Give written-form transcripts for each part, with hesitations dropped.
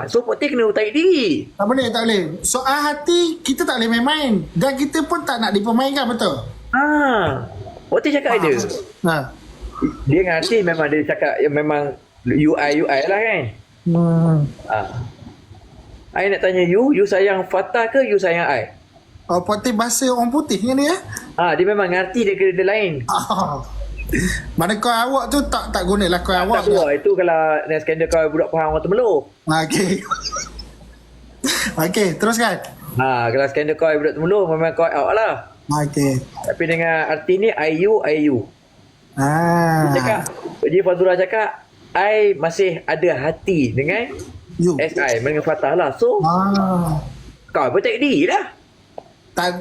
So Pok Teh kena tarik diri. Tak boleh, tak boleh. Soal hati, kita tak boleh main-main. Dan kita pun tak nak dipermainkan, betul? Pok Teh cakap ada. Dia dengan artis memang dia cakap yang memang UI lah kan. I nak tanya you sayang Fatah ke you sayang I? Oh, Pok Teh bahasa orang putih kan dia? Dia memang ngerti dia lain. Mana kau awak tu tak gunalah kau awak. Tak keluar. Itu kalau skandal kau budak faham orang Temeluk. Okey. Okey, teruskan. Kalau skandal kau budak Temeluk memang kau out lah. Okey. Tapi dengan arti ni IU. Dia Fazura cakap I masih ada hati dengan you. SI dengan Fatah lah. So kau pun tak diri lah.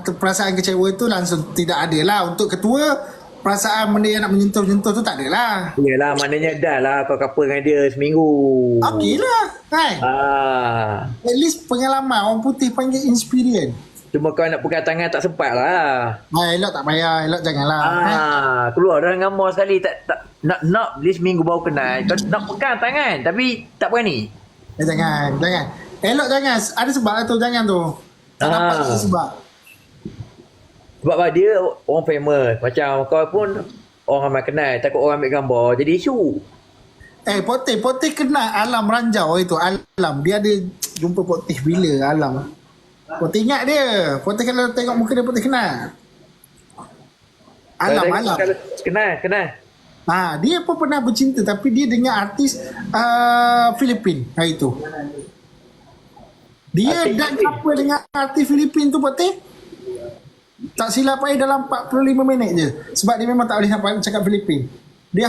Perasaan kecewa tu langsung tidak ada lah. Untuk ketua, perasaan benda yang nak menyentuh-menyentuh tu tak ada lah. Yelah, maknanya dah lah kau couple dengan dia seminggu. Okey lah kan. At least pengalaman orang putih panggil experience. Cuma kau nak pegang tangan tak sempat lah. Elok tak payah. Elok janganlah. Keluar dalam gambar sekali. Tak nak beli seminggu baru kenal. Kau nak pegang tangan tapi tak berani. Jangan. Elok jangan. Ada sebab lah tu. Jangan tu. Tak dapat sebab. Sebab dia orang famous. Macam kau pun orang ramai kenal. Takut orang ambil gambar jadi isu. Pok Teh kenal Alam Ranjau itu. Alam. Dia ada jumpa Pok Teh bila Alam. Pok Teh ingat dia. Pok Teh kalau tengok muka dia Pok Teh kenal. Alam. Kenal. Dia pun pernah bercinta tapi dia dengan artis Filipin hari tu. Dia artis dan couple dengan artis Filipin tu Pok Teh. Tak silap dalam 45 minit je. Sebab dia memang tak boleh sampai cakap Filipin. Dia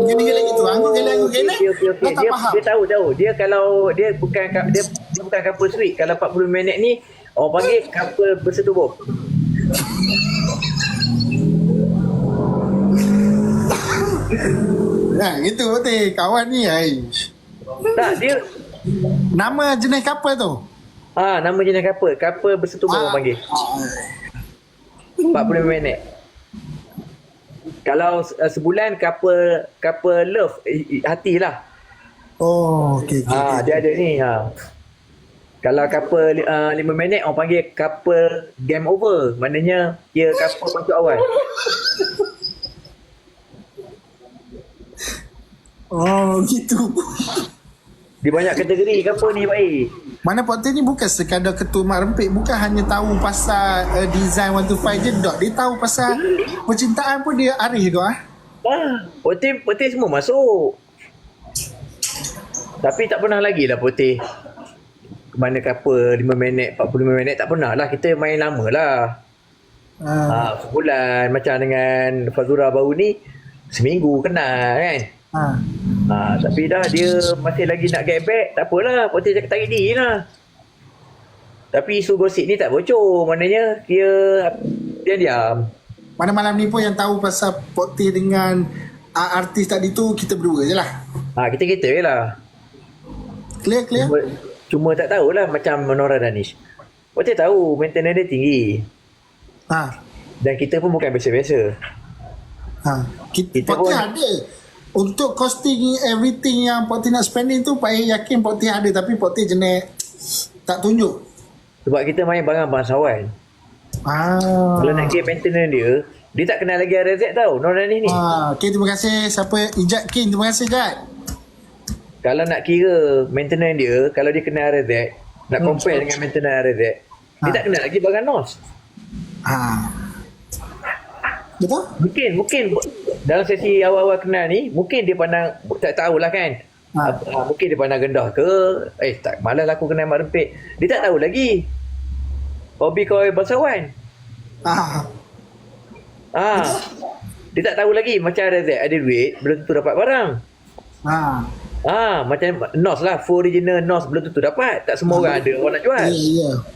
gila-gila gitu. Anggur gila. Dia tak faham. Dia tahu. Dia kalau dia bukan couple sweet. Kalau 40 minit ni orang panggil couple bersetubuh. Gitu Pok Teh. Kawan ni tak, dia nama jenis couple tu. Nama jenis couple bersetubuh orang panggil. 45 minit. Kalau sebulan couple love hati lah. Okey. Dia ada ni. Kalau couple 5 minit orang panggil couple game over. Maknanya dia couple masuk awal. Gitu. Dia banyak kategori couple ni baik. Mana Pok Teh ni bukan sekadar ketua mak rempit. Bukan hanya tahu pasal design 125 je dok. Dia tahu pasal percintaan pun dia arif tu Pok Teh semua masuk. Tapi tak pernah lagi lah Pok Teh mana couple 5 minit 45 minit tak pernah lah. Kita main lama lah. Sebulan. Macam dengan Fazura baru ni seminggu kenal kan. Tapi dah dia masih lagi nak get back. Tak apalah, Pok Teh cakap tarik diri lah. Tapi isu gosip ni tak bocor. Maknanya dia diam. Mana malam ni pun yang tahu pasal Pok Teh dengan artis tadi tu kita berdua je lah. Kita je lah. Clear? Cuma tak tahulah macam Nora Danish. Pok Teh tahu maintenance dia tinggi. Dan kita pun bukan biasa-biasa. Pok Teh ada. Untuk costing everything yang Pok Teh nak spending tu payah yakin Pok Teh ada. Tapi Pok Teh jenis tak tunjuk. Sebab kita main barang bangsawan. Kalau nak kira maintenance dia tak kenal lagi RZ tau Nora ni. Okay, terima kasih. Siapa? Ijat King. Terima kasih Ijat. Kalau nak kira maintenance dia, kalau dia kenal RZ, nak compare dengan maintenance RZ, dia tak kenal lagi barang NOS. Betul? Mungkin dalam sesi awal-awal kenal ni, mungkin dia pandang, tak tahulah kan. Mungkin dia pandang rendah ke, tak malas aku kenal mak rempit. Dia tak tahu lagi. Hobi kau bangsawan. Dia tak tahu lagi macam RZ ada duit, belum tentu dapat barang. Macam NOS lah, full original NOS belum tentu dapat. Tak semua orang ada orang nak jual.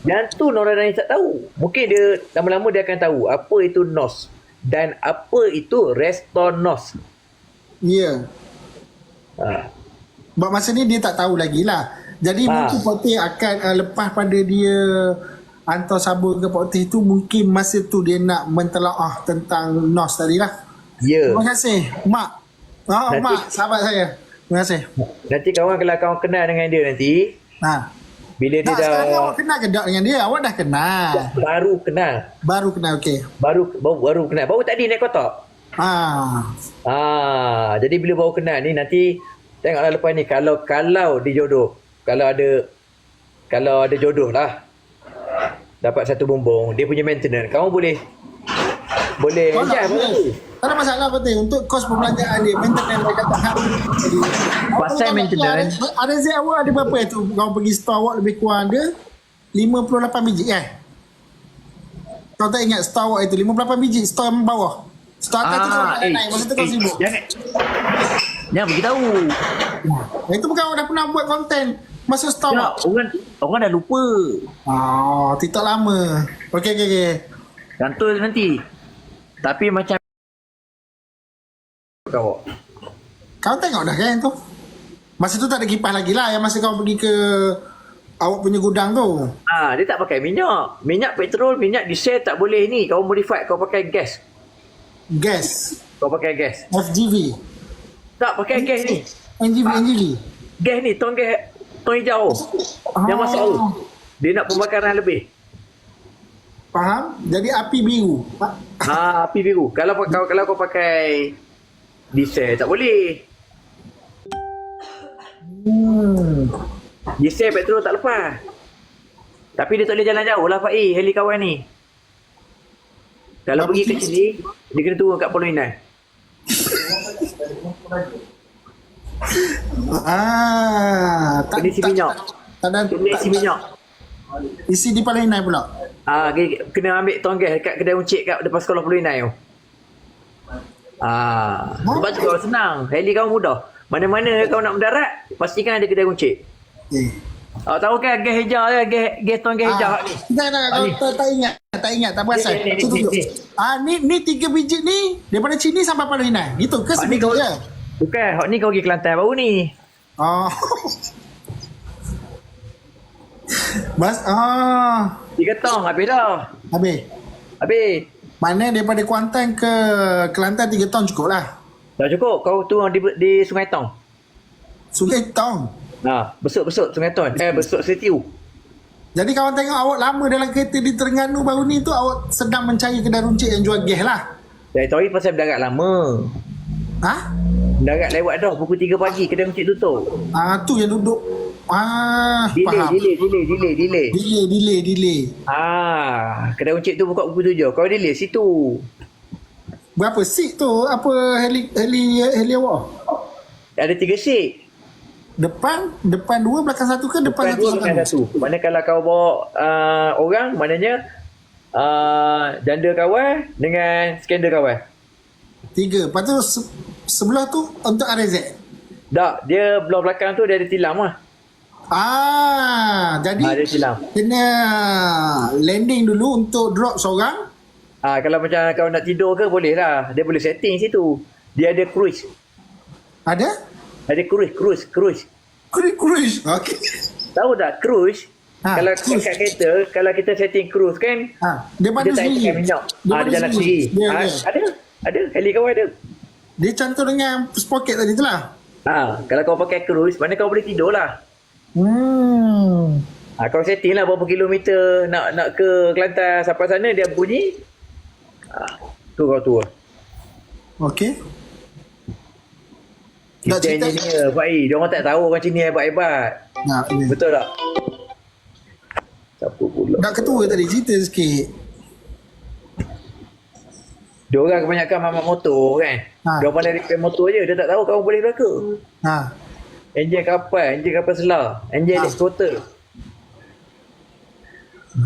Yang tu Nora Danish tak tahu. Mungkin dia lama-lama dia akan tahu apa itu NOS dan apa itu Reston NOS. Buat masa ni dia tak tahu lagi lah. Jadi mungkin Pok Teh akan lepas pada dia hantar sabun ke Pok Teh tu, mungkin masa tu dia nak mentelaah tentang NOS tadi lah. Terima kasih Mak. Mak, sahabat saya. Terima kasih. Nanti kawan kalau kawan kenal dengan dia nanti, Ha. bila dia Tak, sekarang dah awak kenal ke tak dengan dia? Awak dah kenal. baru kenal. Baru kenal, okey. Baru kenal. Baru tadi naik kotak. Jadi bila baru kenal ni nanti tengoklah lepas ni kalau dijodoh, kalau ada jodoh lah. Dapat satu bumbung, dia punya maintenance. Kamu boleh Kau nak ajar boleh. Tak ada masalah Fatih. Untuk kos perbelanjaan dia, maintenance dia kata hak. Jadi, Pasal maintenance. Ada Z awak ada berapa tu? Kau pergi store awak lebih kurang ada 58 biji Kau tak ingat store awak itu 58 biji, store yang bawah. Store atas tu kau tak naik, masa tu kau sibuk. Jangan beritahu. Itu bukan awak dah pernah buat konten masuk store awak. Orang dah lupa. TikTok lama. Okey. Gantul nanti. Tapi macam kau. Kau tengok dah kan tu. Masa tu tak ada kipas lagi lah. Yang masa kau pergi ke awak punya gudang tu. Dia tak pakai minyak. Minyak petrol, minyak diesel tak boleh ni. Kau modify, kau pakai gas. Gas. Kau pakai gas. FGV. Tak pakai gas ni. NGV. Gas ni, tong hijau. Yang masuk tu. Dia nak pembakaran lebih. Faham? Jadi api biru. Api biru. Kalau kau pakai diesel tak boleh. Diesel petrol tak lepas. Tapi dia tak boleh jalan jauh lah Pak heli kawan ni. Kalau pergi ke sini, dia kena turun kat Pulau Inai. Kena isi minyak. Kena isi minyak. Isi di Pulau Inai pula. Kena ambil tong gas dekat kedai uncik kat depan sekolah Pulau Inai tu. Sebab tu kau senang. Heli kau mudah. Mana-mana kau nak mendarat, pastikan ada kedai uncik. Awak tahu kan gas hijau kan? Gas tong gas hijau ni. Tak ingat. Tak perasan. Ni 3 biji ni daripada sini sampai Pulau Inai. Gitu ke sebiji je? Bukan. Hak ni kau pergi Kelantan baru ni. Bas 3 tong habis dah. Habis. Mana daripada Kuantan ke Kelantan 3 ton cukup lah. Dah cukup. Kau turun di Sungai Tong. Sungai Tong. Besuk Sungai Tong. Besuk Setiu. Jadi kawan tengok awak lama dalam kereta di Terengganu baru ni tu, awak sedang mencari kedai runcit yang jual gas lah. Saya tahu pasal berdarat lama. Berdarat lewat dah pukul 3 pagi kedai runcit tutup. Tu yang duduk. Faham. Delay. Kedai uncik tu buka pukul 7. Kau delay situ. Berapa seat tu? Apa heli awak? Ada 3 seat. Depan 2, belakang 1 ke depan 1? Belakang 1. Mana kalau kau bawa orang, maknanya janda kawan dengan skandal kawan. 3. Lepas tu sebelah tu untuk RZ. Tak, dia belah belakang tu dia ada tilam lah. Jadi dia tilam. kena landing dulu untuk drop seorang. Kalau macam kau nak tidur ke boleh lah. Dia boleh setting situ. Dia ada cruise. Ada cruise. Cruise. Okey. Tahu tak cruise? Kalau cruise. kat kereta, kalau kita setting cruise kan, dia bantu tak sendiri. pakai minyak. Dia jalan sendiri. Ada. Heli kau ada. Dia cantum dengan sprocket tadi tu lah. Kalau kau pakai cruise, mana kau boleh tidur lah. Kau setting lah berapa kilometer nak ke Kelantan. Sampai sana dia bunyi. Tu kau tu. Okey. Kita engineer Pak dia orang tak tahu orang sini hebat-hebat. Betul tak? Siapa pula? Nak ketua tadi cerita sikit. Dia orang kebanyakan mamak motor kan. Dia orang pandai repair motor je. Dia tak tahu kamu boleh belaka. Enjin kapal selah, enjin ekskota.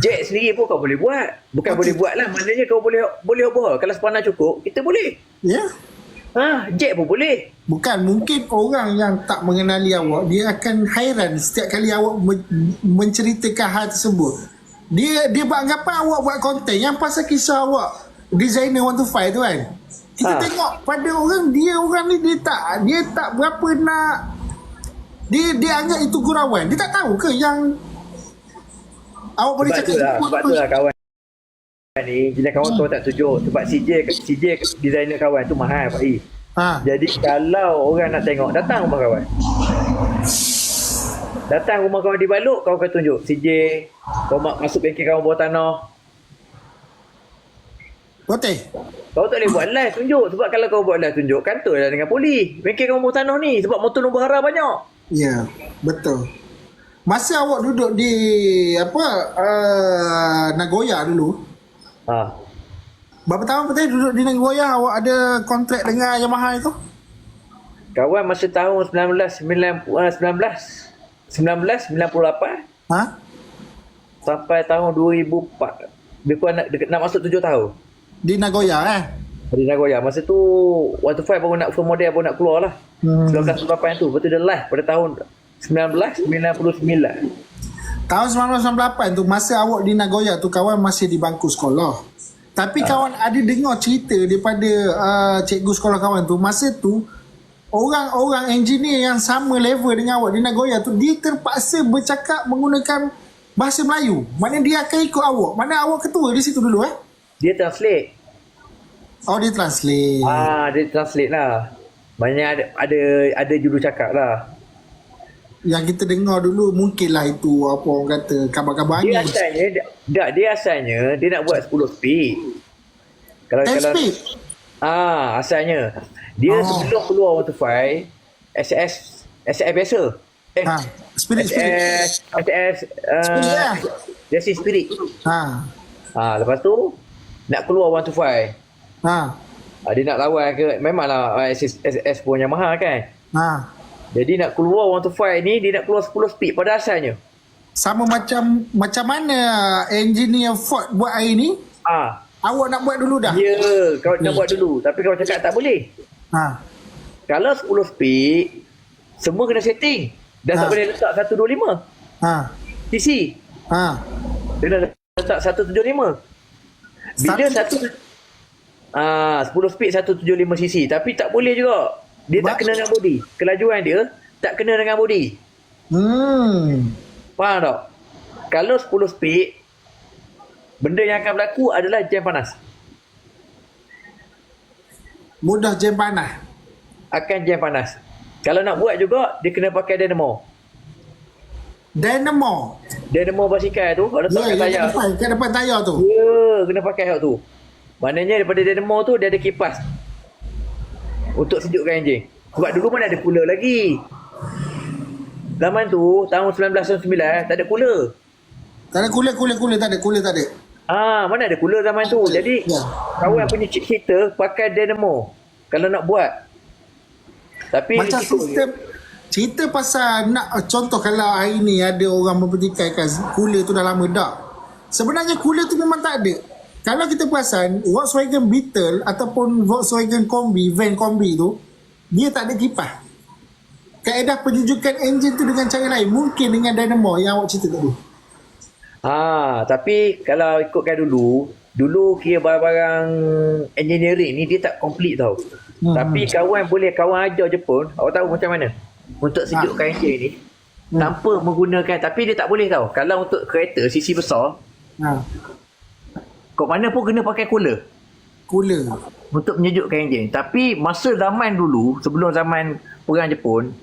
Jet sendiri pun kau boleh buat. Bukan boleh buat lah. Maknanya kau boleh overhaul. Kalau sepanah cukup, kita boleh. Ya? Jet pun boleh. Bukan, mungkin orang yang tak mengenali awak, dia akan hairan setiap kali awak menceritakan hal tersebut. Dia beranggapan awak buat konten yang pasal kisah awak designer 125 tu kan. Kita tengok pada orang, dia ni dia tak berapa nak, dia anggap itu gurauan. Dia tak tahu ke yang awak boleh cakap. Sebab tu lah kawan ni, bila kawan tu tak tunjuk. Sebab CJ designer kawan tu mahal Pak Jadi kalau orang nak tengok, datang rumah kawan. Datang rumah kawan di Balok, kau akan tunjuk CJ, kau masuk bengkel kawan bawah tanah. Betul. Kau tak boleh buat live tunjuk. Sebab kalau kau buat live tunjuk, kantor lah dengan polis. Bengkel kawan bawah tanah ni. Sebab motor nombor hara banyak. Ya, betul. Masa awak duduk di Nagoya dulu, berapa tahun betul duduk di Nagoya, awak ada kontrak dengan Yamaha itu? Kawan masa tahun 1998 sampai tahun 2004. Lebih kurang nak masuk 7 tahun. Di Nagoya Di Nagoya. Masa tu 125 baru nak full model, baru nak keluar lah. 1998 tu. Betul dia live pada tahun 1999. Tahun 1998 tu, masa awak di Nagoya tu, kawan masih di bangku sekolah. Tapi kawan ada dengar cerita daripada cikgu sekolah kawan tu, masa tu orang-orang engineer yang sama level dengan awak di Nagoya tu, dia terpaksa bercakap menggunakan bahasa Melayu. Mana dia akan ikut awak. Mana awak ketua di situ dulu Dia translate. Oh, dia translate. Dia translate lah. Banyak ada juru cakap lah. Yang kita dengar dulu mungkinlah itu apa orang kata kabar-kabar Dia angin. asalnya dia nak buat 10 speed. 10 speed? Asalnya. Dia sebelum keluar 125 SS biasa. Spirit. SS Spirit lah. Dia si Spirit. Lepas tu nak keluar 125. Dia nak lawan ke, memanglah SS pun Yamaha kan. Jadi nak keluar 125 ni, dia nak keluar 10 speed pada asalnya. Sama macam mana engineer Ford buat hari ni? Awak nak buat dulu dah? Ya, kau nak buat dulu. Tapi kau cakap tak boleh. Kalau 10 speed, semua kena setting. Dah tak boleh letak 125 cc. Dia dah letak 175. Bila 10 speed 175 cc. Tapi tak boleh juga. Dia tak kena dengan body. Kelajuan dia tak kena dengan body. Faham tak? Kalau 10 speed, benda yang akan berlaku adalah jam panas. Mudah jam panas. Akan jam panas. Kalau nak buat juga, dia kena pakai dynamo. Dynamo basikal tu, kalau letakkan tayar. Kat depan tayar tu. Ya, kena pakai hak tu. Maknanya daripada dynamo tu, dia ada kipas. Untuk sejukkan enjin. Sebab dulu mana ada cooler lagi. Zaman tu, tahun 1999, tak ada cooler. Tak ada cooler tak ada. Mana ada cooler zaman tu. Jadi, kawan punya heater pakai dynamo. Kalau nak buat. Tapi macam sistem cerita pasal nak contoh kalau hari ni ada orang mempertikaikan cooler tu dah lama dah. Sebenarnya cooler tu memang tak ada. Kalau kita perasan Volkswagen Beetle ataupun Volkswagen Kombi, van Kombi tu, dia tak ada kipas. Kaedah penyejukan enjin tu dengan cara lain. Mungkin dengan dynamo yang awak cerita tadi. Tapi kalau ikutkan dulu kira barang-barang engineering ni dia tak complete tau. Tapi kawan ajar je pun, awak tahu macam mana untuk sejukkan enjin ni tanpa menggunakan, tapi dia tak boleh tau. Kalau untuk kereta sisi besar, kau mana pun kena pakai cooler untuk menyejukkan enjin. Tapi masa zaman dulu, sebelum zaman perang Jepun,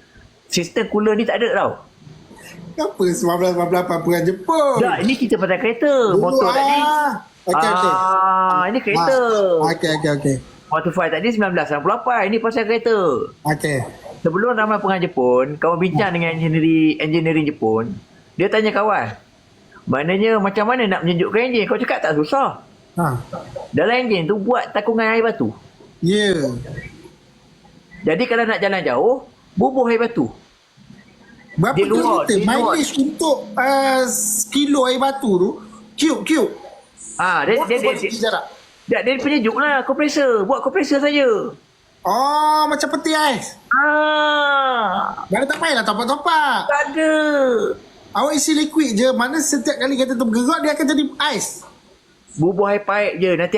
sistem cooler ni tak ada tau. Apa 1998 perang Jepun? Tak, ini kita pasal kereta. Motor tadi. Okay. Ini kereta. Okay. 125 tadi 1998. Ini pasal kereta. Okay. Sebelum zaman perang Jepun, kawan bincang dengan engineering Jepun. Dia tanya kawan, maknanya macam mana nak menyejukkan enjin? Kau cakap tak susah. Dalam enjin tu buat takungan air batu. Ya. Jadi kalau nak jalan jauh, bubuh air batu. Berapa kilometer mileage untuk kilo air batu tu? Cube. Dia penyejuk lah, kompresor. Buat kompresor saja. Oh, macam peti ais. Mana tak payahlah topak-topak. Tak ada. Awak isi liquid je. Mana setiap kali kereta tu bergerak, dia akan jadi ais. Bubuh air paip je. Nanti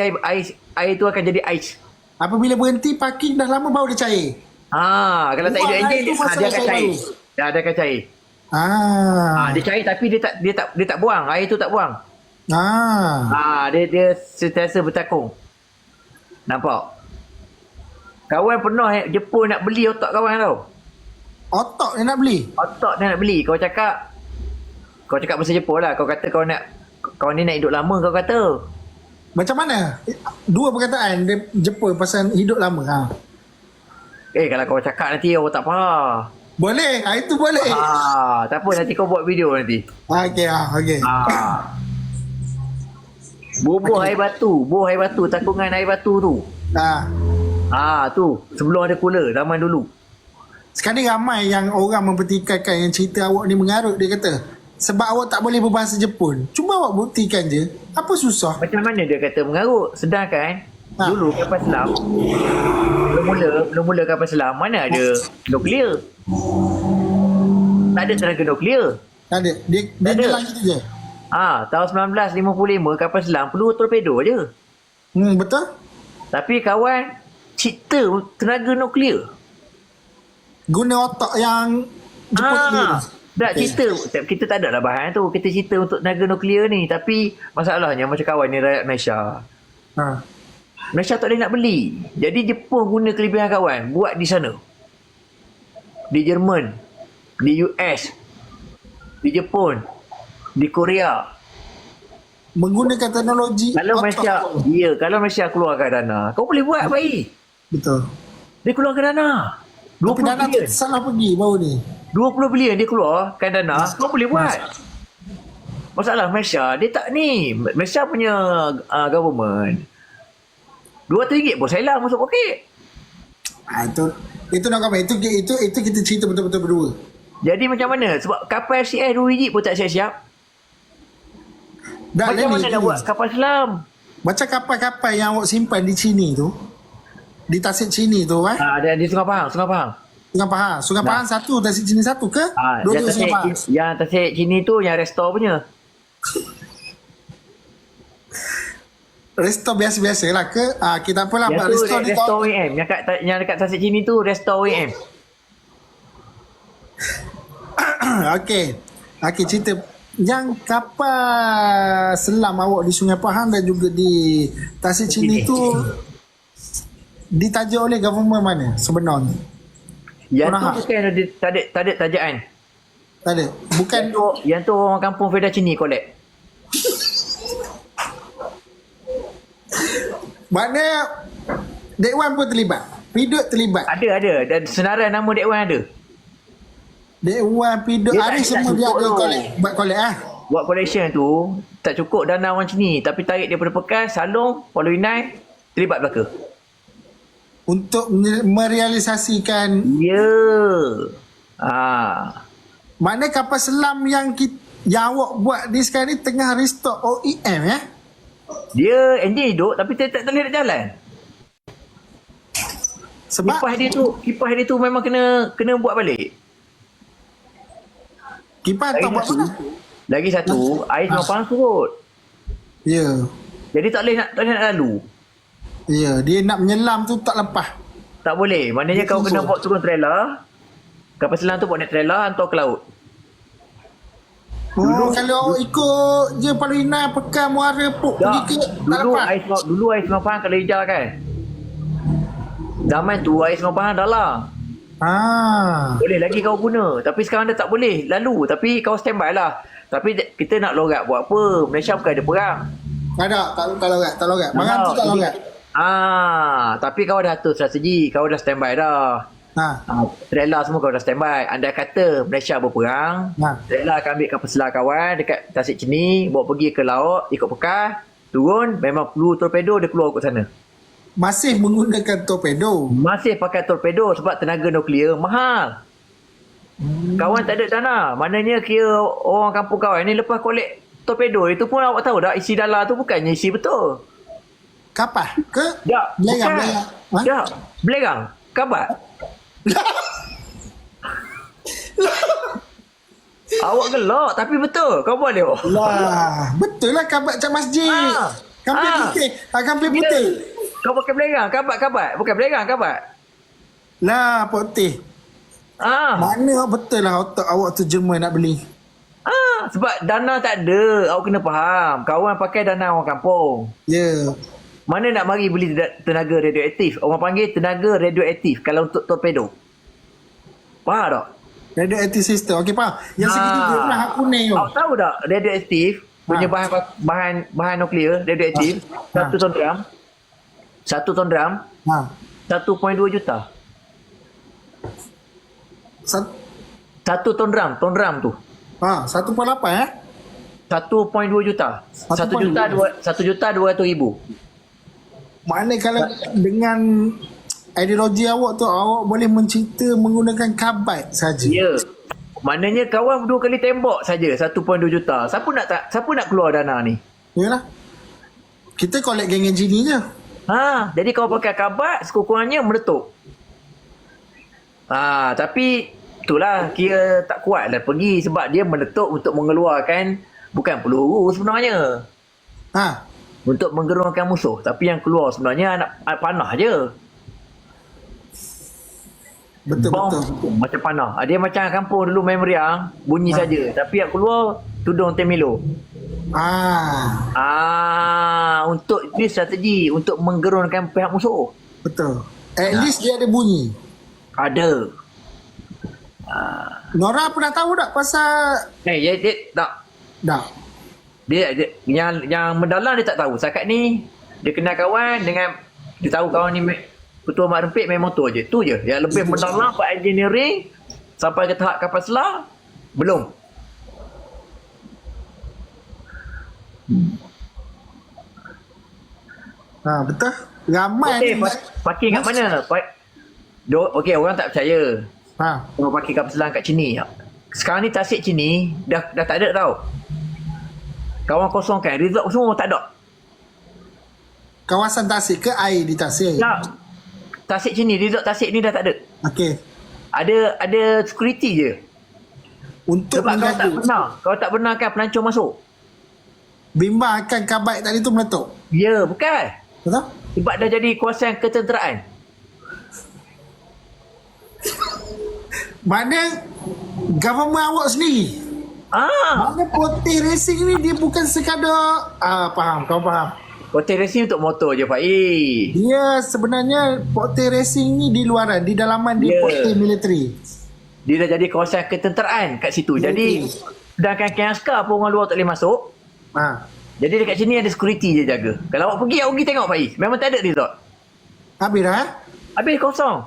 air tu akan jadi ais. Apabila berhenti parking dah lama baru dia cair. Kalau tak ada enjin, dia akan cair. Dia akan cair. Dia cair tapi dia tak buang. Air tu tak buang. Dia sentiasa bertakung. Nampak? Kawan pernah Jepun nak beli otak kawan tau. Otak dia nak beli. Otak dia nak beli. Kau cakap bahasa Jepun lah. Kau kata kau ni nak hidup lama, kau kata. Macam mana? Dua perkataan dia Jepun pasal hidup lama. Kalau kau cakap nanti orang tak faham. Boleh. Itu boleh. Tak apa, nanti kau buat video nanti. Okey. Bubuh air batu. Buh air batu. Takungan air batu tu. Tu. Sebelum ada cooler. Zaman dulu. Sekarang ni ramai yang orang mempertikaikan yang cerita awak ni mengarut. Dia kata, sebab awak tak boleh berbahasa Jepun. Cuma awak buktikan je. Apa susah? Macam mana dia kata mengarut? Sedangkan dulu kapal selam, mula-mula kapal selam mana ada nuklear? Tak ada tenaga nuklear. Tak ada. Dia jalan gitu je. Tahun 1955 kapal selam perlu torpedo je. Betul. Tapi kawan cipta tenaga nuklear. Guna otak yang Jepun ni. Tak cerita. Kita tak ada lah bahan tu. Kita cerita untuk tenaga nuklear ni. Tapi masalahnya macam kawan ni rakyat Malaysia. Malaysia tak boleh nak beli. Jadi Jepun guna kelebihan kawan. Buat di sana. Di Jerman. Di US. Di Jepun. Di Korea. Menggunakan teknologi. Kalau Malaysia keluarkan dana, kau boleh buat baik. Betul. Dia keluarkan dana. Tapi dana tu salah pergi baru ni. 20 bilion dia keluarkan dana, kau boleh buat. Masalah Malaysia, dia tak ni. Malaysia punya government. RM200 pun saya masuk poket. Itu nak kami. Itu kita cerita betul-betul berdua. Jadi macam mana? Sebab kapal CI RM2 pun tak siap-siap. Macam mana nak buat kapal selam? Macam kapal-kapal yang awak simpan di sini tu. Di Tasik Chini tu Ada di Sungai Pahang. Sungai Pahang satu, Tasik Chini satu ke? Dua-dua Sungai Pahang. Yang Tasik Chini tu yang restore punya. Restore biasa-biasa lah ke? Kita apalah buat restore WM. Yang dekat Tasik Chini tu restore WM. Okey, cerita yang kapal selam awak di Sungai Pahang dan juga di Tasik Chini tu ditaja oleh government mana sebenarnya? Yang tu bukan tak ada tajaan. Tak ada. Bukan yang tu orang kampung Feda Chini collect. Maknanya Dek Wan pun terlibat. Pidot terlibat. Ada. Dan senarai nama Dek Wan ada. Dek Wan, Pidot, Arif semua dia ada buat collect Buat collection tu tak cukup dana orang sini. Tapi tarik daripada Pekas, Salong, Pulau Inai, terlibat belaka. Untuk merealisasikan. Ya. Maknanya kapal selam yang awak buat di sekarang ni tengah restock OEM ya? Dia enjin hidup tapi tak boleh nak jalan. Sebab kipas dia tu memang kena buat balik. Kipas tak buat mana? Lagi satu, air Sungai Pahang surut. Ya. Jadi tak boleh nak lalu. Ya, dia nak menyelam tu tak lepas. Tak boleh. Maknanya kau kena buat turun trailer. Kapal selam tu buat naik trailer, hantar ke laut. Kalau ikut je Pulau Inai, Pekan, Muara, Puk, pergi ke tak lepas. Dulu air Sungai Pahang kalau hijau kan. Zaman tu air Sungai Pahang dalam. Boleh lagi kau guna. Tapi sekarang dah tak boleh lalu. Tapi kau standby lah. Tapi kita nak lorat buat apa? Malaysia bukan ada perang. Tak lorat. Barang tu tak lorat. Tapi kau dah atur strategi. Kau dah standby dah. Trailer semua kau dah standby. Andai kata Malaysia berperang, trailer akan ambil kapal selam kawan dekat Tasik Chini, bawa pergi ke laut, ikut Pekas, turun, memang perlu torpedo, dia keluar kat sana. Masih menggunakan torpedo? Masih pakai torpedo sebab tenaga nuklear mahal. Kawan tak ada dana. Maknanya kira orang kampung kawan ni lepas kolek torpedo itu pun awak tahu dah isi dalam tu bukannya isi betul. Kapal ke? Tak. Belerang. Tak. Belerang. Kabat. Awak gelak tapi betul. Kau buat dia. Betul lah kabat cat masjid. Kampil putih. Kau pakai belerang. Kabat. Bukan belerang, kabat. Putih. Mana betul lah otak awak tu Jerman nak beli. Sebab dana tak ada. Awak kena faham. Kawan pakai dana orang kampung. Ya. Mana nak mari beli tenaga radioaktif? Orang panggil tenaga radioaktif kalau untuk torpedo. Faham tak? Radioactive system. Okey, faham. Yang segitu dia pula hak kuning tu. Awak tahu tak radioaktif punya bahan nuklear radioaktif 1 ton dram. 1 ton dram Ha. 1.2 juta. Sat, 1 ton dram tu. 1.8 1.2 juta. 1 juta 200,000. Maknanya kalau dengan ideologi awak tu, awak boleh mencipta menggunakan karbide saja. Ya. Maknanya kawan 2 kali tembak saja 1.2 juta. Siapa nak keluar dana ni? Yalah. Kita collect geng engineer je. Jadi kau pakai kabat sekurang-kurangnya meletup. Tapi itulah kira tak kuat lah pergi sebab dia meletup untuk mengeluarkan bukan peluru sebenarnya. Untuk menggerunkan musuh. Tapi yang keluar sebenarnya anak panah je. Betul. Macam panah. Dia macam kampung dulu main meriang, bunyi saja. Tapi yang keluar tudung temilo. Untuk ini strategi untuk menggerunkan pihak musuh. Betul. At least dia ada bunyi. Ada. Nora pernah tahu tak pasal Dia tak. dah. Dia yang mendalam dia tak tahu. Setakat ni dia kenal kawan dengan dia tahu kawan ni ketua mak rempit main motor je. Tu je. Yang lebih mendalam pak engineering sampai ke tahap kapal selam belum. Betul. Ramai Parking kat mana? Okey, orang tak percaya. Orang parking kapal selam kat sini. Sekarang ni Tasik sini dah tak ada tau. Kawan kosongkan. Resort semua tak ada. Kawasan Tasik ke air di Tasik? Tak. Tasik sini, resort Tasik ni dah tak ada. Okey. Ada security je. Untuk sebab menjaga. kau tak benarkan pelancong masuk. Bimbangkan karbide tadi tu meletup. Ya, bukan. Betul? Sebab dah jadi kawasan ketenteraan. Mana government awak sendiri. Mana Potek Racing ni dia bukan sekadar faham, kau faham. Potek Racing untuk motor je, Pak. Dia sebenarnya Potek Racing ni di luaran, di dalaman di Potek Military. Dia dah jadi kawasan ketenteraan kat situ. Jadi sedangkan camp askar pun orang luar tak boleh masuk. Jadi dekat sini ada security je jaga. Kalau awak pergi tengok, Pak. Memang tak ada resort. Habis dah? Habis kosong.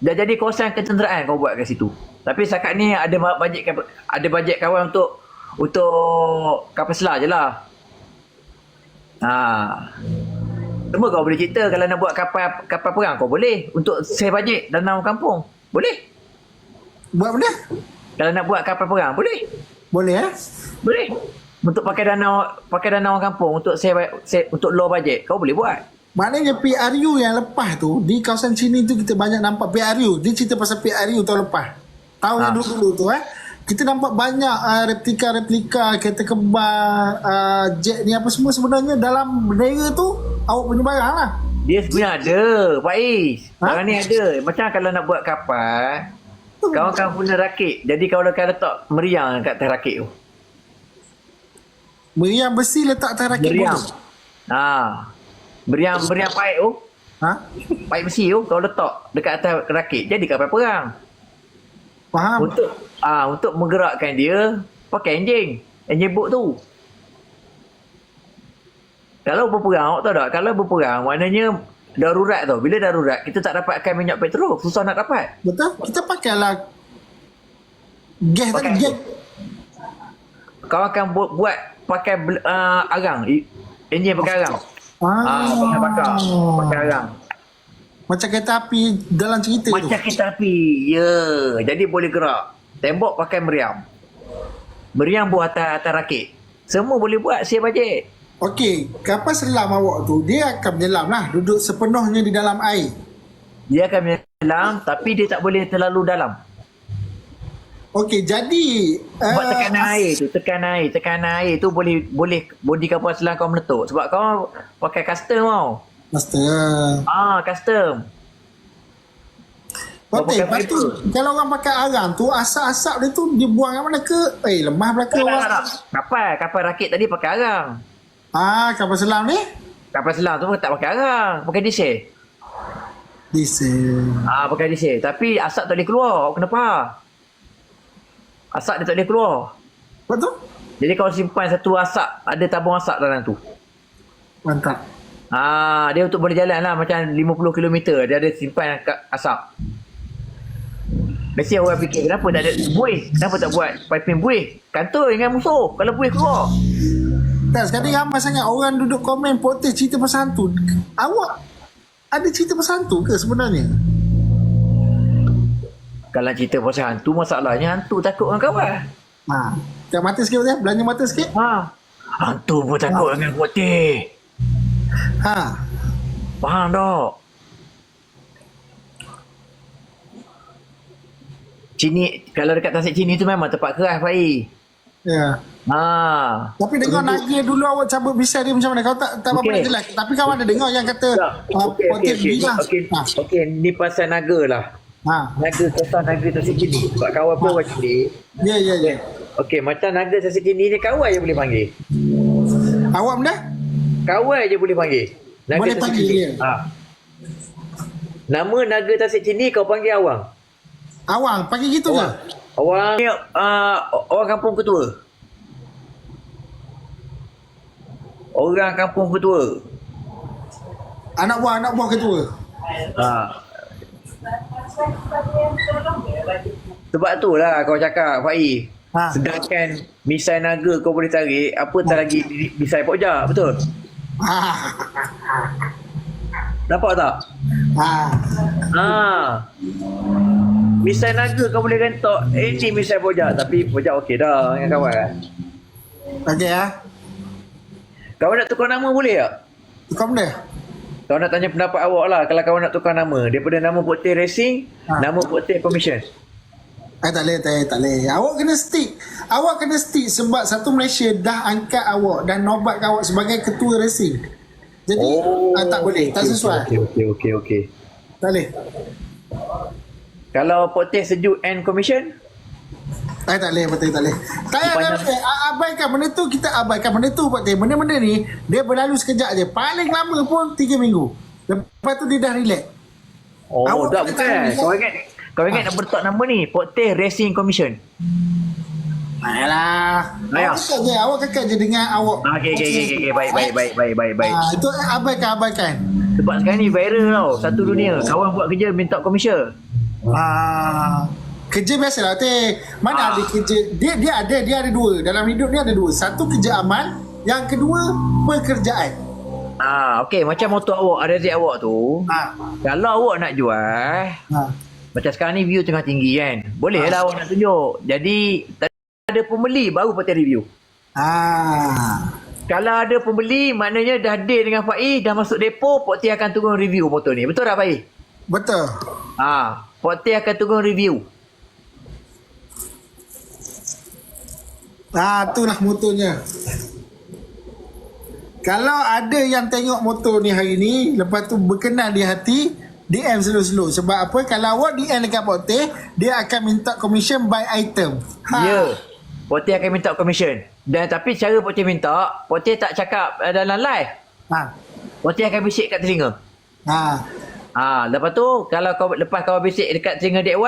Dah jadi kawasan ketenteraan kau buat kat situ. Tapi setakat ni ada bajet kawan untuk kapal selam je lah. Cuma kau boleh cerita kalau nak buat kapal perang kau boleh. Untuk save bajet danau kampung. Boleh. Buat benda? Kalau nak buat kapal perang boleh. Boleh Boleh. Untuk pakai danau kampung untuk save untuk low bajet kau boleh buat. Maknanya PRU yang lepas tu di kawasan sini tu kita banyak nampak PRU. Dia cerita pasal PRU tahun lepas. Tahun yang dulu tu kita nampak banyak replika kereta kembar, jet ni apa semua sebenarnya dalam bendera tu awak punya barang lah. Dia sebenarnya ada, Pak Is. Barang ni ada. Macam kalau nak buat kapal, kau akan guna rakit. Jadi kau akan letak meriam kat atas rakit tu. Meriam besi letak atas rakit meriam. Meriam paip tu. Paip besi tu kau letak dekat atas rakit. Jadi kapal perang. Faham? Untuk menggerakkan dia pakai enjin boat tu. Kalau berperang, awak tahu tak? Kalau berperang maknanya darurat tau. Bila darurat kita tak dapatkan minyak petrol, susah nak dapat. Betul? Kita pakailah gas tadi, gas. Kau akan buat pakai arang, enjin pakai arang. Pakai arang. Macam kereta api dalam cerita tu. Macam kereta api. Ya. Jadi boleh gerak. Tembok pakai meriam. Meriam buat atas rakit. Semua boleh buat save bajet. Okey, kapal selam awak tu dia akan menyelam lah. Duduk sepenuhnya di dalam air. Dia akan menyelam tapi dia tak boleh terlalu dalam. Okey, jadi sebab tekanan air tu boleh bodi kapal selam kau meletup. Sebab kau pakai custom tau. Custom. Okey, lepas tu kalau orang pakai arang tu, asap-asap dia tu dia buang kat mana ke? Lemah belaka orang. Kapal rakit tadi pakai arang. Kapal selam ni? Kapal selam tu tak pakai arang, pakai diesel. Diesel. Pakai diesel. Tapi asap tak boleh keluar. Kenapa? Asap dia tak boleh keluar. Apa tu? Jadi kalau simpan satu asap, ada tabung asap dalam tu. Mantap. Dia untuk boleh jalan lah. Macam 50 km. Dia ada simpan asap. Mesti orang fikir, kenapa tak ada buih? Kenapa tak buat piping buih? Kantor dengan musuh. Kalau buih keluar. Tak, sekarang ni ramai sangat orang duduk komen potes cerita pasal hantu. Awak ada cerita pasal hantu ke sebenarnya? Kalau cerita pasal hantu, masalahnya hantu takut dengan kawan. Tengok mata sikit boleh? Belanja mata sikit? Hantu pun takut dengan putih. Faham tak? Cini, kalau dekat Tasik Cini tu memang tempat keras, Pak I. Ya. Tapi dengar Naga dulu awak cabut bisai dia macam mana? Kau tak apa-apa nak jelas. Tapi kau ada dengar yang kata Okey, ni pasal naga lah. Naga kisah naga Tasik Cini. Sebab kawan pun orang Cini. Ya. Okey, macam naga Tasik Cini ni kawan je boleh panggil. Awak benda? Kawan je boleh panggil. Naga Boleh Tasik panggil Cini. dia. Nama naga Tasik Cini kau panggil Awang. Awang panggil gitu ke? Awang ni orang kampung ketua. Orang kampung ketua. Anak buah ketua. Sebab tu lah kau cakap Pak I. Sedangkan misai naga kau boleh tarik, apa tak lagi misai pokja, betul? Nampak tak? Misai naga kau boleh rentok. Ini misai pojak. Tapi pojak okey dah dengan kawan kan. Okey Kawan nak tukar nama boleh tak? Tukar benda? Kau nak tanya pendapat awak lah. Kalau kawan nak tukar nama, daripada nama Putih Racing, nama Putih Commission. Tak boleh. Awak kena stick sebab satu Malaysia dah angkat awak dan nobatkan awak sebagai ketua racing. Jadi tak boleh, tak sesuai. Okey. Tak boleh. Kalau Putih Sejuk and Commission? Tak boleh. Abaikan benda tu, kita abaikan benda tu Putih. Benda-benda ni dia berlalu sekejap je. Paling lama pun 3 minggu. Lepas tu dia dah relax. Tak bukan. Kau ingat nak bertak nama ni Putih Racing Commission. Ayolah. Awak kekal je dengan awak. Okey. Baik. Itu abaikan. Sebab sekarang ni viral tau. Satu dunia. Kawan buat kerja minta komisen. Kerja biasalah teh. Mana ada kerja. Dia ada dua. Dalam hidup ni ada dua. Satu kerja amal, yang kedua pekerjaan. Okey, macam motor awak, Razak awak tu. Kalau awak nak jual, macam sekarang ni view tengah tinggi kan. Boleh lah awak nak tunjuk. Jadi ada pembeli baru Putih review. Kalau ada pembeli, maknanya dah deal dengan Pak I, dah masuk depo, Putih akan turun review motor ni. Betul tak Pak I? Betul. Putih akan turun review. Itulah motornya. Kalau ada yang tengok motor ni hari ni, lepas tu berkenan di hati, DM slow-slow. Sebab apa? Kalau awak DM dekat Putih, dia akan minta commission by item. Ya. Putih akan minta commission. Dan tapi cara Putih minta, Putih tak cakap dalam live. Putih akan bisik kat telinga. Lepas tu lepas kau bisik dekat telinga Dek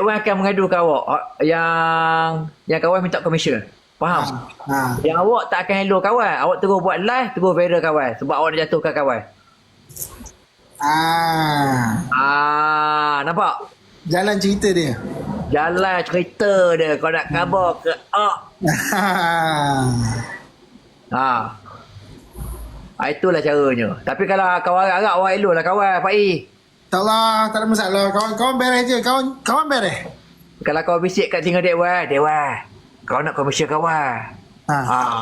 Wan akan mengadu ke awak yang kawan minta commission. Faham? Yang awak tak akan hello kawan. Awak terus buat live, terus viral kawan. Sebab awak dah jatuhkan kawan. Nampak? Jalan cerita dia. Kau nak khabar ke itulah caranya. Tapi kalau kawan agak awak elok lah kawan Pak I. Tak ada masalah. Kawan beres je. Kawan beres. Kalau kau bisik kat tinggal Dek Wan, kau nak commission kawan.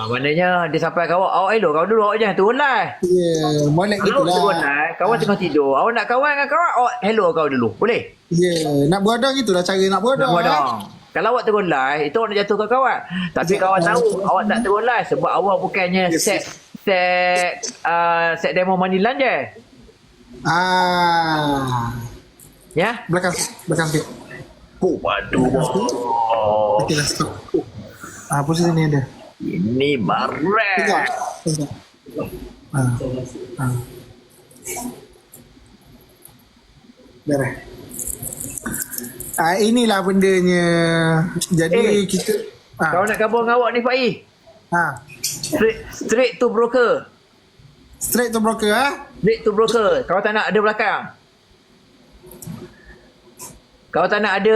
Maknanya dia sampai awak elok kau dulu, awak jangan turun lah. Ya, molek gitulah. Turun lah, kawan tengah tidur. Awak nak kawan dengan kawan, awak hello kau dulu. Boleh? Ya, nak berodong gitulah cara nak berodong. Kalau awak turun live, itu awak nak jatuh ke kawan. Tapi kawan tahu awak tak turun live sebab awak bukannya set demo Manilan je. Ya? Belakang sikit. Waduh. Okey lah, stop. Posisi ni ada. Ini barat. Tengok. Beres. Inilah bendanya. Jadi kita Kau nak gabung dengan awak ni Pak I. Straight to broker. Straight to broker Straight to broker. Kau tak nak ada belakang. Kau tak nak ada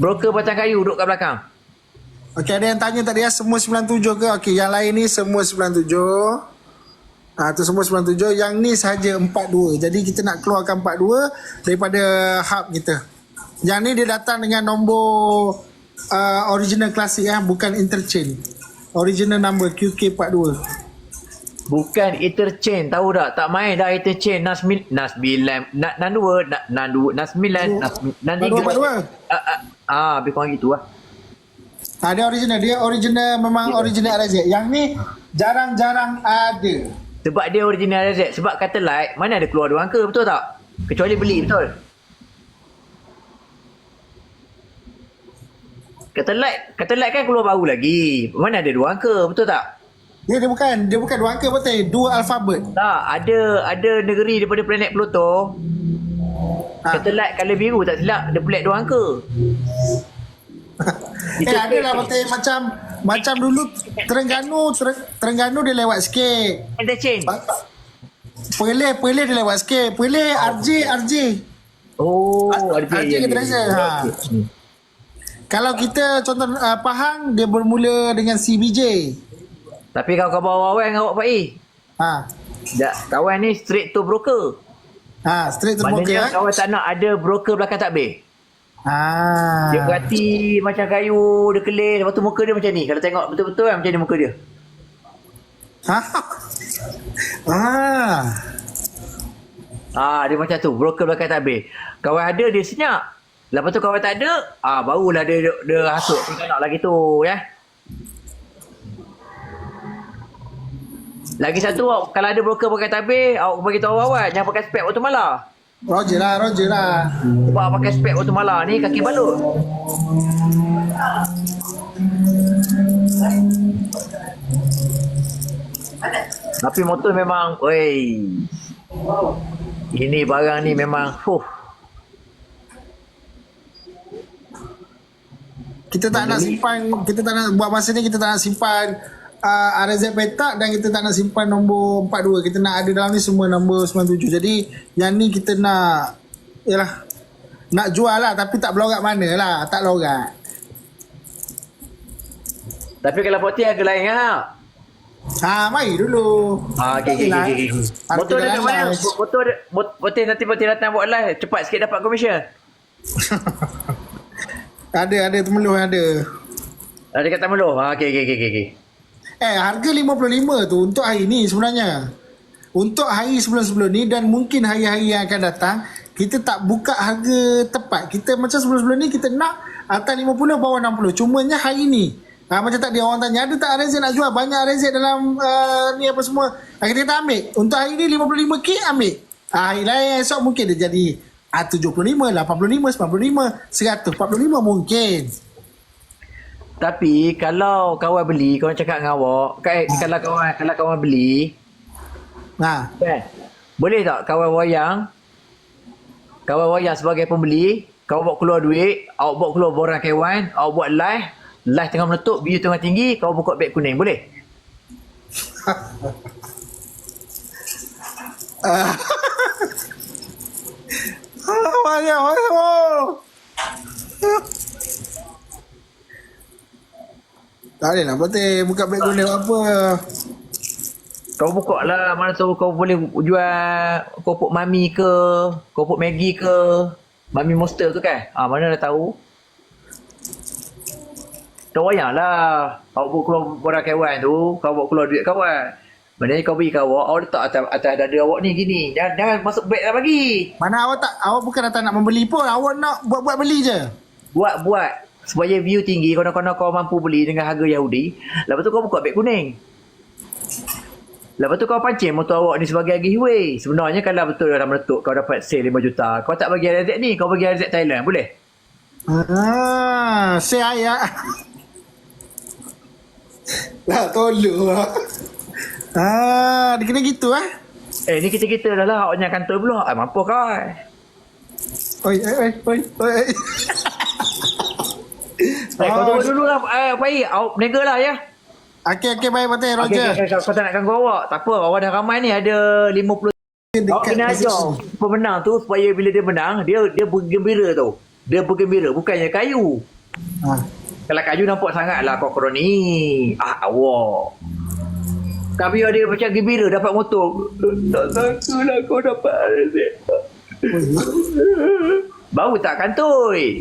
broker batang kayu duduk kat belakang. Okey, ada yang tanya tadi semua 97 ke? Okey, yang lain ni semua 97. Tu semua 97. Yang ni sahaja 42. Jadi kita nak keluarkan 42 daripada hub kita. Yang ni dia datang dengan nombor original klasik bukan interchange. Original number QK42. Bukan interchange, tahu tak? Tak main dah interchange. Nas 9, Nas 9, Nas 3. Lebih kurang gitu lah. Dia original memang original RZ. Yang ni jarang-jarang ada. Sebab dia original RZ. Sebab kata light, mana ada keluar 2 angka, betul tak? Kecuali beli, betul? Kata light kan keluar baru lagi. Mana ada 2 angka, betul tak? Dia bukan 2 angka betul. 2 alfabet. Tak, ada negeri daripada planet Pluto. Kata light color biru tak silap, dia pelik 2 angka. Ada lah betul macam dulu Terengganu dia lewat sikit. Interchange. Perlis dia lewat sikit. Perlis RJ. Oh, RJ kita rasa. Kalau kita contoh Pahang, dia bermula dengan CBJ. Tapi kalau kau bawa awal dengan awak Pak I. Kawan ni straight to broker. Straight to broker. Maknanya kawan tak nak ada broker belakang takbir. Dia berhati macam kayu, dia kelih. Lepas tu muka dia macam ni. Kalau tengok betul-betul kan macam ni muka dia. Dia macam tu. Broker belakang takbir. Kawan ada, dia senyap. Lepas tu kawan tak ada, barulah dia hasut. Dia tak nak lagi tu, ya. Lagi satu, kalau ada broker pakai tabir, awak bagi tahu awak jangan pakai spek waktu malam. Roger lah. Sebab pakai spek waktu malam ni kaki balut. Tapi motor memang, ini barang ni memang, Kita tak nak buat masa ni, kita tak nak simpan RZ petak dan kita tak nak simpan nombor 42. Kita nak ada dalam ni semua nombor 97. Jadi yang ni kita nak nak jual lah, tapi tak belorat mana lah. Tak lorat. Tapi kalau putih harga lain lah. Mari dulu. Okay. Motor dia kat mana? Putih nanti putih datang buat live. Cepat sikit dapat komisen. Ada Temeloh ada. Ada kat Temeloh. Okay. Harga 55 tu untuk hari ni sebenarnya. Untuk hari sebelum-sebelum ni dan mungkin hari-hari yang akan datang, kita tak buka harga tepat. Kita macam sebelum-sebelum ni kita nak atas 50 bawah 60. Cumanya hari ni macam tadi orang tanya, ada tak RZ nak jual? Banyak RZ dalam ni apa semua. Kita ambil. Untuk hari ni 55k ambil. Hari lain esok mungkin dia jadi 75, 85, 95, 145 mungkin. Tapi kalau kawan beli, kawan cakap dengan awak, kalau kawan beli, boleh tak kawan wayang sebagai pembeli, kau buat keluar duit, awak buat keluar borang kawan, awak buat live tengah meletup, view tengah tinggi, kau buka beg kuning, boleh? Tak boleh lah betul buka beg kuning apa. Kau buka lah, mana tahu kau boleh jual kopok Mami ke, kopok Maggi ke, Mami Monster tu kan. Mana dah tahu. Kau wayang lah. Kau buat keluar borang kawan tu, kau buat keluar duit kawan. Maknanya kau bagi kawan, awak letak atas dada awak ni gini. Jangan masuk beg lah bagi. Mana awak bukan datang nak membeli pun, awak nak buat beli je. Buat. Supaya view tinggi, kalau kau mampu beli dengan harga Yahudi. Lepas tu kau buka beg kuning. Lepas tu kau pancing motor awak ni sebagai giveaway. Sebenarnya kalau betul dalam meletup kau dapat sale 5 juta, kau tak bagi RZ ni, kau bagi RZ Thailand, boleh? Saya Lah tolong lah. Dia kena gitu ah. Ni kita dah lah. Awaknya kantor pula. Mampu kau. Oi. Kau tunggu dulu lah. Baik. Awak berniaga lah ya. Okey, baik Patih, Roger. Okay. Kau tak nak ganggu awak. Tak apa. Awak dah ramai ni. Ada 50. Awak kena ajar pemenang tu supaya bila dia menang, dia bergembira tau. Dia bergembira. Bukannya kayu. Kalau kayu nampak sangat lah kau ni. Awak. Tapi dia macam gembira dapat motor. Tak sangka lah kau dapat RZ. Bau tak kantoi.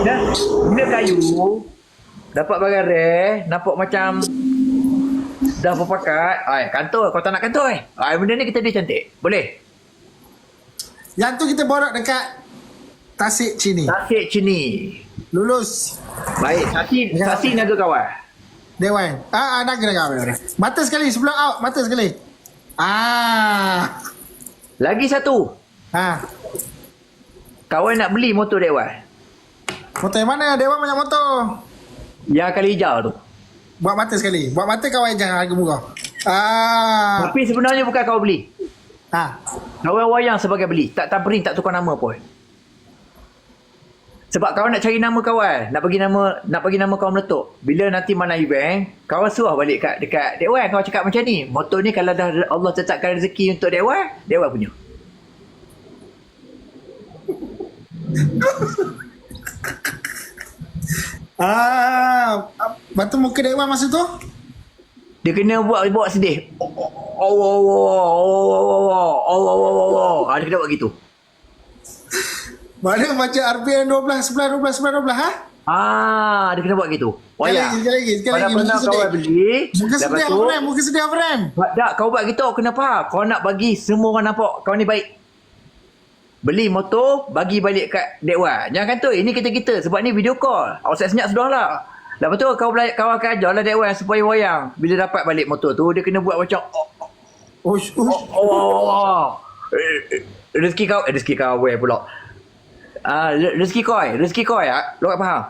Dah. Benda kayu. Dapat barang rare. Nampak macam dah berpakat. Kantoi. Kau tak nak kantoi? Benda ni kita dia cantik. Boleh? Yang tu kita borak dekat Tasik Cini. Lulus. Baik. Sasi naga kawan. Dewan. Naga. Mata sekali sebelum out. Mata sekali. Lagi satu. Kawan nak beli motor Dewan. Motor yang mana? Dewan banyak motor. Yang kali hijau tu. Buat mata sekali. Buat mata kawan jangan harga murah. Tapi sebenarnya bukan kau beli. Kawan wayang sebagai beli. Tak tampering, tak tukar nama pun. Sebab kawan nak cari nama kawan. Nak bagi nama kawan meletup. Bila nanti mana event, kawan suruh balik dekat Dewan. Kawan cakap macam ni. Motor ni kalau dah Allah tetapkan rezeki untuk Dewan punya. Batu muka Dewan masa tu? Dia kena buat sedih. Dia kena buat gitu. Mana macam RPM 12 Dia kena buat gitu. Sekali lagi. Pernah kawan beli. Muka sedih friend. Tak, kau buat gitu. Kenapa? Kau nak bagi semua orang nampak kau ni baik. Beli motor, bagi balik kat Dewan. Jangan kata, ini kita. Sebab ni video call. Awak senyap sudah lah. Lepas tu, kau akan ajar lah Dewan supaya wayang. Bila dapat balik motor tu, dia kena buat macam... Rezeki kau pula. Rezeki koi. Lu tak faham?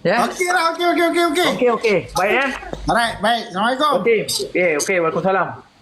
Ya? Okey. Okey. Baik ya. Alright, baik. Assalamualaikum. Okey. Waalaikumsalam.